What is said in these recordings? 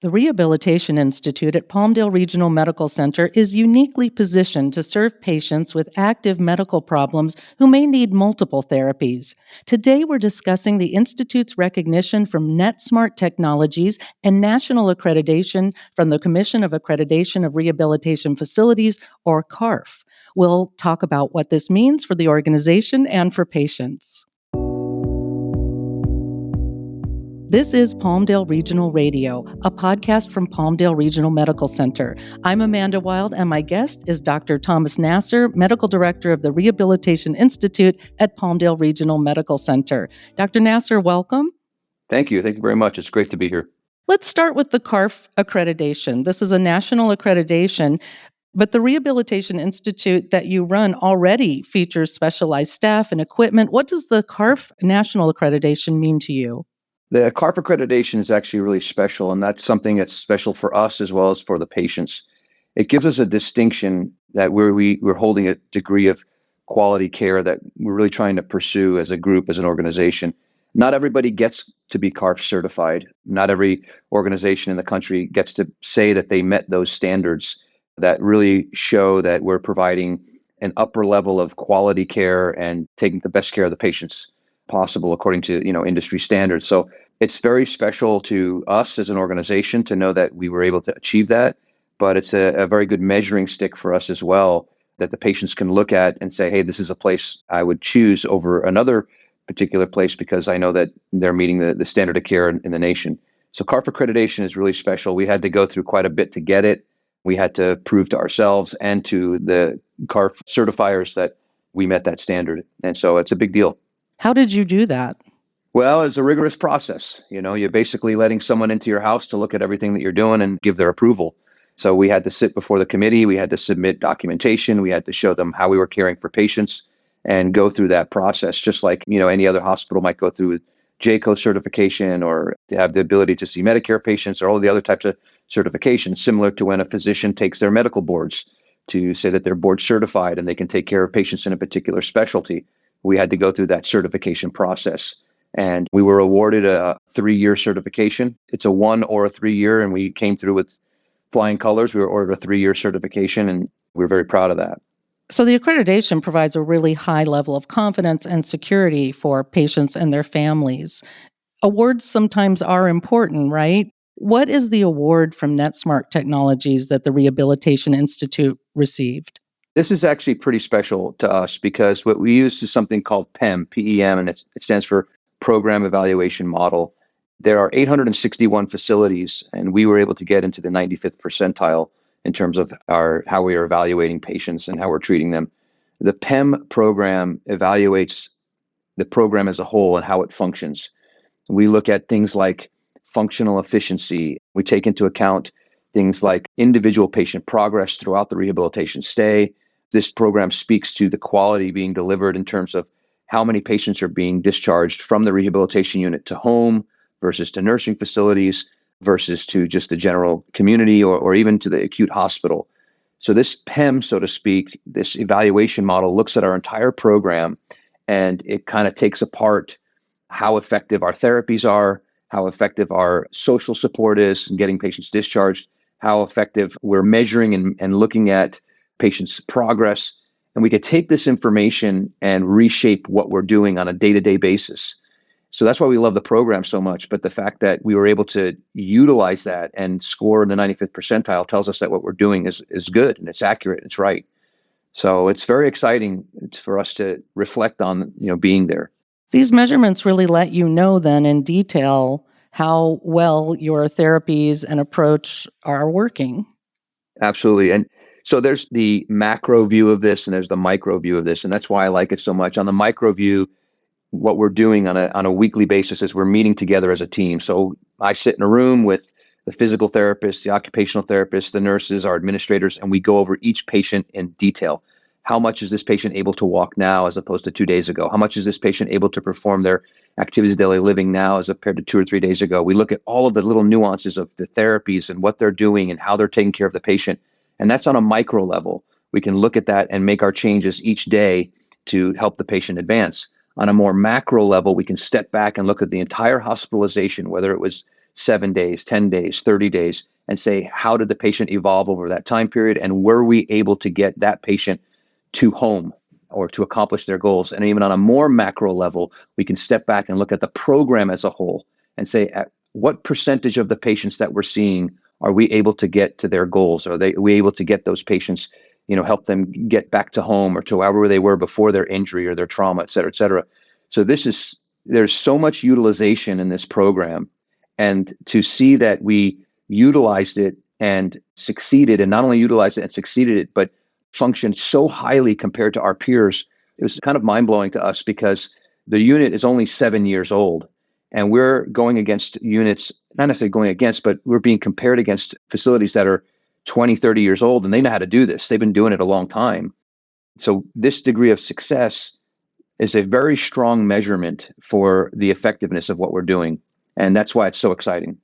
The Rehabilitation Institute at Palmdale Regional Medical Center is uniquely positioned to serve patients with active medical problems who may need multiple therapies. Today, we're discussing the Institute's recognition from Netsmart Technologies and national accreditation from the Commission of Accreditation of Rehabilitation Facilities, or CARF. We'll talk about what this means for the organization and for patients. This is Palmdale Regional Radio, a podcast from Palmdale Regional Medical Center. I'm Amanda Wild, and my guest is Dr. Thomas Nasser, Medical Director of the Rehabilitation Institute at Palmdale Regional Medical Center. Dr. Nasser, welcome. Thank you. Thank you very much. It's great to be here. Let's start with the CARF accreditation. This is a national accreditation, but the Rehabilitation Institute that you run already features specialized staff and equipment. What does the CARF national accreditation mean to you? The CARF accreditation is actually really special, and that's something that's special for us as well as for the patients. It gives us a distinction that we're holding a degree of quality care that we're really trying to pursue as a group, as an organization. Not everybody gets to be CARF certified. Not every organization in the country gets to say that they met those standards that really show that we're providing an upper level of quality care and taking the best care of the patients possible according to industry standards. So it's very special to us as an organization to know that we were able to achieve that, but it's a very good measuring stick for us as well that the patients can look at and say, hey, this is a place I would choose over another particular place because I know that they're meeting the standard of care in the nation. So CARF accreditation is really special. We had to go through quite a bit to get it. We had to prove to ourselves and to the CARF certifiers that we met that standard. And so it's a big deal. How did you do that? Well, it's a rigorous process. You're basically letting someone into your house to look at everything that you're doing and give their approval. So we had to sit before the committee. We had to submit documentation. We had to show them how we were caring for patients and go through that process, just like, any other hospital might go through JCO certification or to have the ability to see Medicare patients or all of the other types of certifications, similar to when a physician takes their medical boards to say that they're board certified and they can take care of patients in a particular specialty. We had to go through that certification process. And we were awarded a 3-year certification. It's a 1 or a 3-year, and we came through with flying colors. We were awarded a 3-year certification, and we're very proud of that. So the accreditation provides a really high level of confidence and security for patients and their families. Awards sometimes are important, right? What is the award from Netsmart Technologies that the Rehabilitation Institute received? This is actually pretty special to us because what we use is something called PEM, P-E-M, and it stands for Program Evaluation Model. There are 861 facilities, and we were able to get into the 95th percentile in terms of how we are evaluating patients and how we're treating them. The PEM program evaluates the program as a whole and how it functions. We look at things like functional efficiency. We take into account things like individual patient progress throughout the rehabilitation stay. This program speaks to the quality being delivered in terms of how many patients are being discharged from the rehabilitation unit to home versus to nursing facilities versus to just the general community or even to the acute hospital. So this PEM, so to speak, this evaluation model looks at our entire program and it kind of takes apart how effective our therapies are, how effective our social support is in getting patients discharged, how effective we're measuring and looking at patients' progress. And we could take this information and reshape what we're doing on a day-to-day basis. So that's why we love the program so much. But the fact that we were able to utilize that and score in the 95th percentile tells us that what we're doing is good and it's accurate, and it's right. So it's very exciting for us to reflect on, being there. These measurements really let you know then in detail how well your therapies and approach are working. Absolutely. And so there's the macro view of this and there's the micro view of this. And that's why I like it so much. On the micro view, what we're doing on a weekly basis is we're meeting together as a team. So I sit in a room with the physical therapist, the occupational therapist, the nurses, our administrators, and we go over each patient in detail. How much is this patient able to walk now as opposed to 2 days ago? How much is this patient able to perform their activities of daily living now as compared to 2 or 3 days ago? We look at all of the little nuances of the therapies and what they're doing and how they're taking care of the patient. And that's on a micro level. We can look at that and make our changes each day to help the patient advance. On a more macro level, we can step back and look at the entire hospitalization, whether it was 7 days, 10 days, 30 days, and say, how did the patient evolve over that time period? And were we able to get that patient to home or to accomplish their goals? And even on a more macro level, we can step back and look at the program as a whole and say, at what percentage of the patients that we're seeing are we able to get to their goals? Are we able to get those patients, help them get back to home or to wherever they were before their injury or their trauma, et cetera, et cetera. So there's so much utilization in this program. And to see that we utilized it and succeeded, and not only utilized it and succeeded it, but functioned so highly compared to our peers, it was kind of mind-blowing to us because the unit is only 7 years old. And we're going against units, not necessarily going against, but we're being compared against facilities that are 20, 30 years old, and they know how to do this. They've been doing it a long time. So this degree of success is a very strong measurement for the effectiveness of what we're doing. And that's why it's so exciting.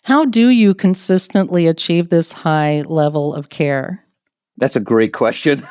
How do you consistently achieve this high level of care? That's a great question.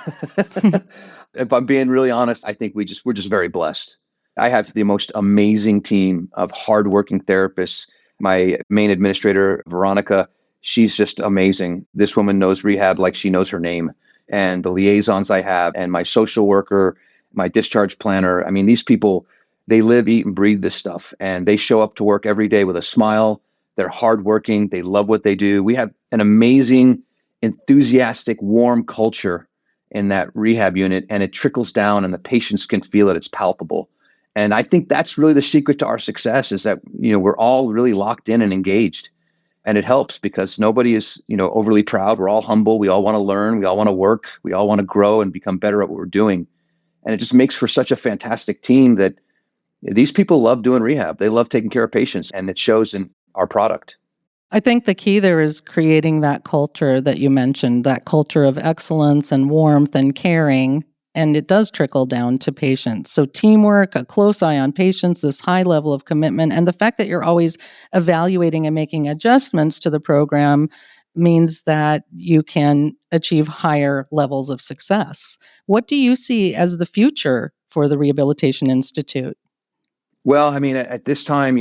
If I'm being really honest, I think we're just very blessed. I have the most amazing team of hardworking therapists. My main administrator, Veronica, she's just amazing. This woman knows rehab like she knows her name. And the liaisons I have, and my social worker, my discharge planner. I mean, these people, they live, eat, and breathe this stuff. And they show up to work every day with a smile. They're hardworking. They love what they do. We have an amazing, enthusiastic, warm culture in that rehab unit, and it trickles down and the patients can feel it. It's palpable. And I think that's really the secret to our success is that, we're all really locked in and engaged. And it helps because nobody is, overly proud. We're all humble. We all want to learn. We all want to work. We all want to grow and become better at what we're doing. And it just makes for such a fantastic team that these people love doing rehab. They love taking care of patients, and it shows in our product. I think the key there is creating that culture that you mentioned, that culture of excellence and warmth and caring, and it does trickle down to patients. So teamwork, a close eye on patients, this high level of commitment, and the fact that you're always evaluating and making adjustments to the program means that you can achieve higher levels of success. What do you see as the future for the Rehabilitation Institute? Well, I mean, at this time,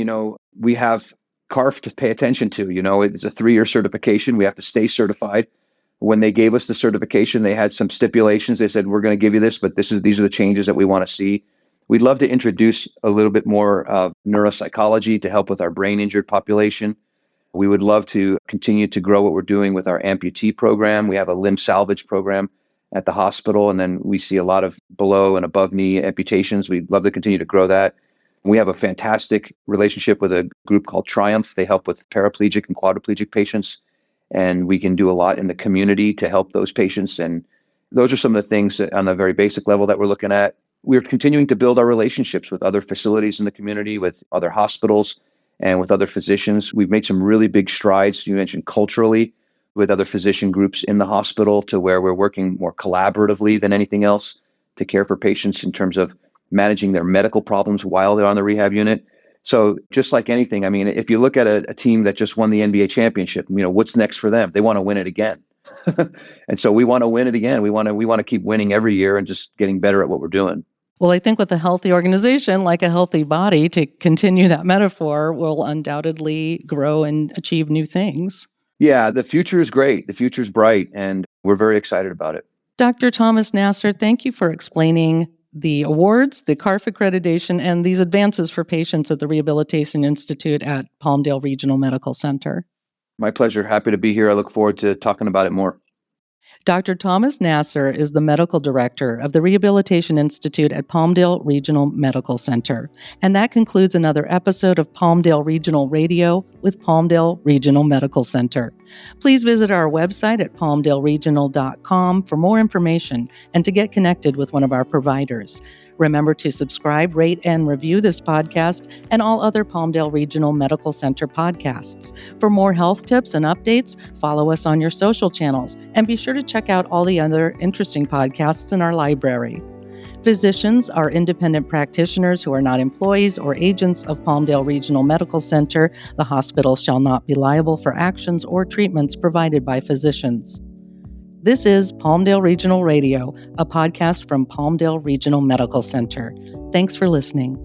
we have CARF to pay attention to. It's a 3-year certification. We have to stay certified. When they gave us the certification, they had some stipulations. They said, we're going to give you this, but these are the changes that we want to see. We'd love to introduce a little bit more of neuropsychology to help with our brain injured population. We would love to continue to grow what we're doing with our amputee program. We have a limb salvage program at the hospital, and then we see a lot of below and above knee amputations. We'd love to continue to grow that. We have a fantastic relationship with a group called Triumph. They help with paraplegic and quadriplegic patients, and we can do a lot in the community to help those patients. And those are some of the things that on a very basic level that we're looking at. We're continuing to build our relationships with other facilities in the community, with other hospitals, and with other physicians. We've made some really big strides, you mentioned culturally, with other physician groups in the hospital to where we're working more collaboratively than anything else to care for patients in terms of managing their medical problems while they're on the rehab unit. So just like anything, I mean, if you look at a team that just won the NBA championship, what's next for them? They want to win it again. And so we want to win it again. We want to keep winning every year and just getting better at what we're doing. Well, I think with a healthy organization, like a healthy body, to continue that metaphor, will undoubtedly grow and achieve new things. Yeah, the future is great. The future is bright, and we're very excited about it. Dr. Thomas Nasser, thank you for explaining the awards, the CARF accreditation, and these advances for patients at the Rehabilitation Institute at Palmdale Regional Medical Center. My pleasure. Happy to be here. I look forward to talking about it more. Dr. Thomas Nasser is the medical director of the Rehabilitation Institute at Palmdale Regional Medical Center. And that concludes another episode of Palmdale Regional Radio with Palmdale Regional Medical Center. Please visit our website at palmdaleregional.com for more information and to get connected with one of our providers. Remember to subscribe, rate, and review this podcast and all other Palmdale Regional Medical Center podcasts. For more health tips and updates, follow us on your social channels and be sure to check out all the other interesting podcasts in our library. Physicians are independent practitioners who are not employees or agents of Palmdale Regional Medical Center. The hospital shall not be liable for actions or treatments provided by physicians. This is Palmdale Regional Radio, a podcast from Palmdale Regional Medical Center. Thanks for listening.